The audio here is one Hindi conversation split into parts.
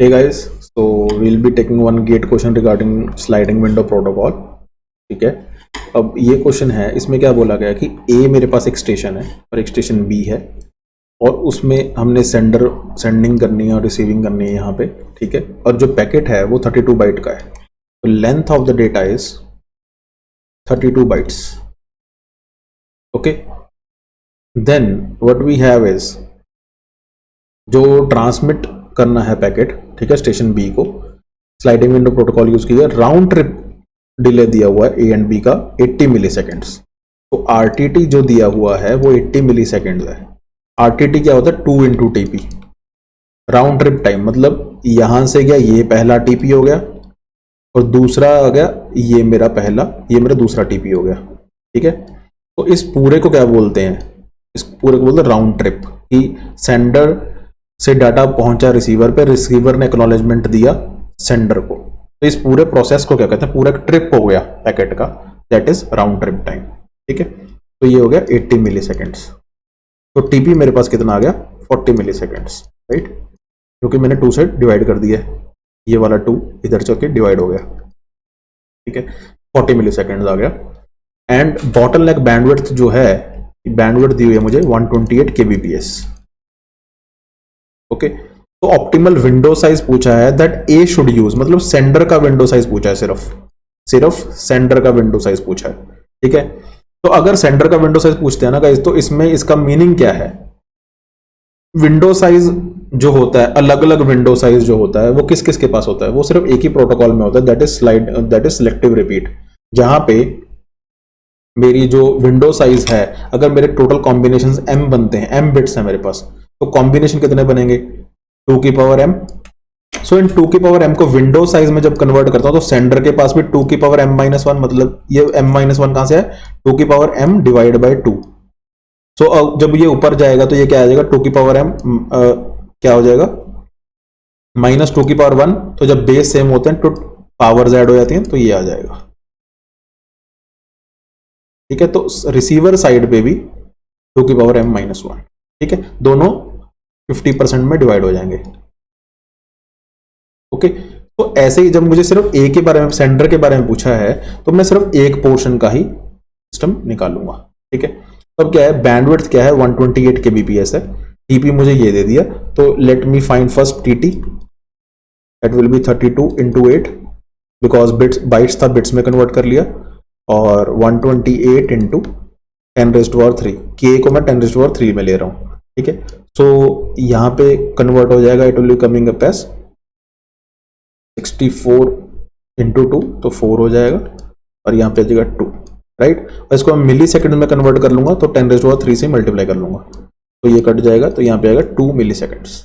Hey guys, so we'll be taking one gate question regarding sliding window protocol. ठीक है, अब ये क्वेश्चन है, इसमें क्या बोला गया कि ए मेरे पास एक स्टेशन है और एक स्टेशन बी है और उसमें हमने सेंडिंग करनी है और रिसीविंग करनी है यहाँ पे, ठीक है। और जो पैकेट है वो 32 बाइट का है, तो length of the data is 32 bytes. Okay, then what we have is जो ट्रांसमिट करना है पैकेट, ठीक है, स्टेशन बी को स्लाइडिंग विंडो प्रोटोकॉल यूज किया, राउंड ट्रिप डिले दिया हुआ है ए एंड बी का 80 मिली सेकेंड्स। तो आरटीटी जो दिया हुआ है वो 80 मिली सेकेंड्स है। आरटीटी क्या होता है? 2 into TP round trip time, मतलब यहां से गया ये पहला टीपी हो गया और दूसरा आ गया ये मेरा दूसरा टीपी हो गया, ठीक है। तो इस पूरे को क्या बोलते हैं? इस पूरे को बोलते हैं राउंड ट्रिप, कि सेंडर से डाटा पहुंचा रिसीवर पे, रिसीवर ने एक्नॉलेजमेंट दिया सेंडर को, तो इस पूरे प्रोसेस को क्या कहते हैं? पूरा ट्रिप हो गया पैकेट का, that is round trip time, ठीक है। तो ये हो गया 80 मिली सेकेंड्स। तो टीपी मेरे पास कितना आ गया? 40 मिली सेकेंड्स, राइट, क्योंकि मैंने 2 से डिवाइड कर दिया है, ये वाला 2 इधर चौके डिवाइड हो गया, ठीक है। 40 मिली सेकेंड्स आ गया। एंड बॉटलनेक बैंडविड्थ जो है, बैंडविड्थ दी हुई है मुझे 128 kbps। ओके, तो ऑप्टिमल विंडो साइज पूछा है दैट ए शुड यूज, मतलब सेंडर का विंडो साइज पूछा है, सिर्फ सेंडर का विंडो साइज पूछा है, ठीक है। तो अगर सेंडर का विंडो साइज पूछते हैं ना गाइस, तो इसमें इसका मीनिंग क्या है? विंडो साइज जो होता है, अलग अलग विंडो साइज जो होता है वो किस किस के पास होता है? वो सिर्फ एक ही प्रोटोकॉल में होता है, दैट इज सिलेक्टिव रिपीट। जहां पे मेरी जो विंडो साइज है, अगर मेरे टोटल कॉम्बिनेशन m बनते हैं, m बिट्स है मेरे पास, तो कॉम्बिनेशन कितने बनेंगे? 2 की पावर m। सो इन 2 की पावर m को विंडो साइज में जब कन्वर्ट करता हूं तो सेंडर के पास भी 2 की पावर m-1, मतलब ये m-1 कहां से है? 2 की पावर m डिवाइड बाई 2। सो जब ये ऊपर जाएगा तो ये क्या आ जाएगा? 2 की पावर m क्या हो जाएगा? -2 की पावर 1। तो जब बेस सेम होते हैं तो पावर्स ऐड हो जाती हैं, तो ये आ जाएगा, ठीक है। तो रिसीवर साइड पे भी 2 की पावर m-1, ठीक है, दोनों 50% में डिवाइड हो जाएंगे। ओके, तो ऐसे ही जब मुझे सिर्फ ए के बारे में, सेंडर के बारे में पूछा है, तो मैं सिर्फ एक पोर्शन का ही सिस्टम निकालूंगा, ठीक है। तो अब क्या है? बैंडविड्थ क्या है? 128 kbps है। टीपी मुझे ये दे दिया, तो let me find first TT, that will be 32 into 8, because bytes था, बिट्स में कन्वर्ट कर लिया, और 128 इंटू 10⁻³ के को मैं 10⁻³ में ले रहा हूं, ठीक है। सो यहां पे कन्वर्ट हो जाएगा, it will be coming up as 64 into 2, तो 4 हो जाएगा, और यहां पे आ जाएगा 2, राइट। और इसको मैं मिली सेकेंड में कन्वर्ट कर लूंगा, तो 10⁻³ से मल्टीप्लाई कर लूंगा, तो ये कट जाएगा, तो यहां पे आएगा 2 मिली सेकेंड्स,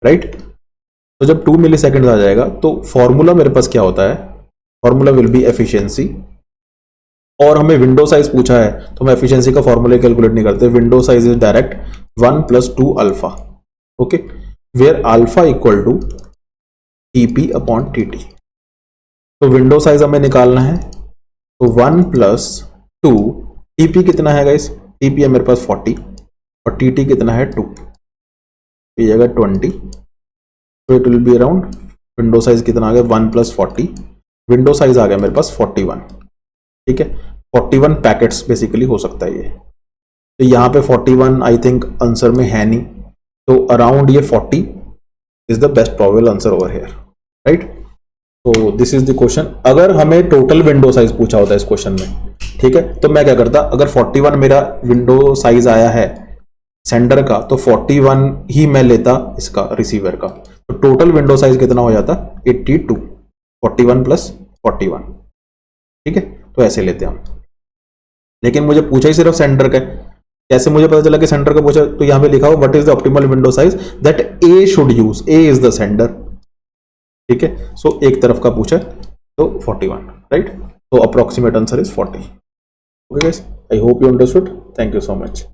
राइट। तो जब 2 मिली सेकेंड आ जाएगा तो फॉर्मूला मेरे पास क्या होता है? फॉर्मूला विल बी एफिशिएंसी, और हमें विंडो साइज पूछा है तो हम एफिशिएंसी का फॉर्मूला कैलकुलेट नहीं करते, window size is direct 1 + 2 alpha, okay, where alpha equal to TP upon TT. तो विंडो साइज हमें निकालना है, तो 1 + 2, टीपी कितना है गाइस? टीपी है मेरे पास 40, और टीटी कितना है? 2, ये जाएगा 20, तो it will be around, window size कितना आ गया? 1 + 40, विंडो साइज आ गया मेरे पास 41, ठीक है। 41 पैकेट्स बेसिकली हो सकता है ये, तो यहाँ पे 41 आई थिंक आंसर में है नहीं, तो अराउंड ये 40 is the best probable answer over here, right. तो दिस इज द क्वेश्चन। अगर हमें टोटल विंडो साइज पूछा होता है इस क्वेश्चन में, ठीक है, तो मैं क्या करता? अगर 41 मेरा विंडो साइज आया है सेंडर का, तो 41 ही मैं लेता इसका, रिसीवर का, तो टोटल विंडो साइज कितना हो जाता? 82, 41 + 41, ठीक है। तो ऐसे लेते हैं हम, लेकिन मुझे पूछा ही सिर्फ सेंटर का, कैसे मुझे पता चला कि सेंटर का पूछा? तो यहां पे लिखा हो what is the optimal window size that A should use, A is the sender, ठीक है। सो एक तरफ का पूछा तो 41, राइट। तो approximate answer is 40। Okay guys, I hope you understood, thank you so much.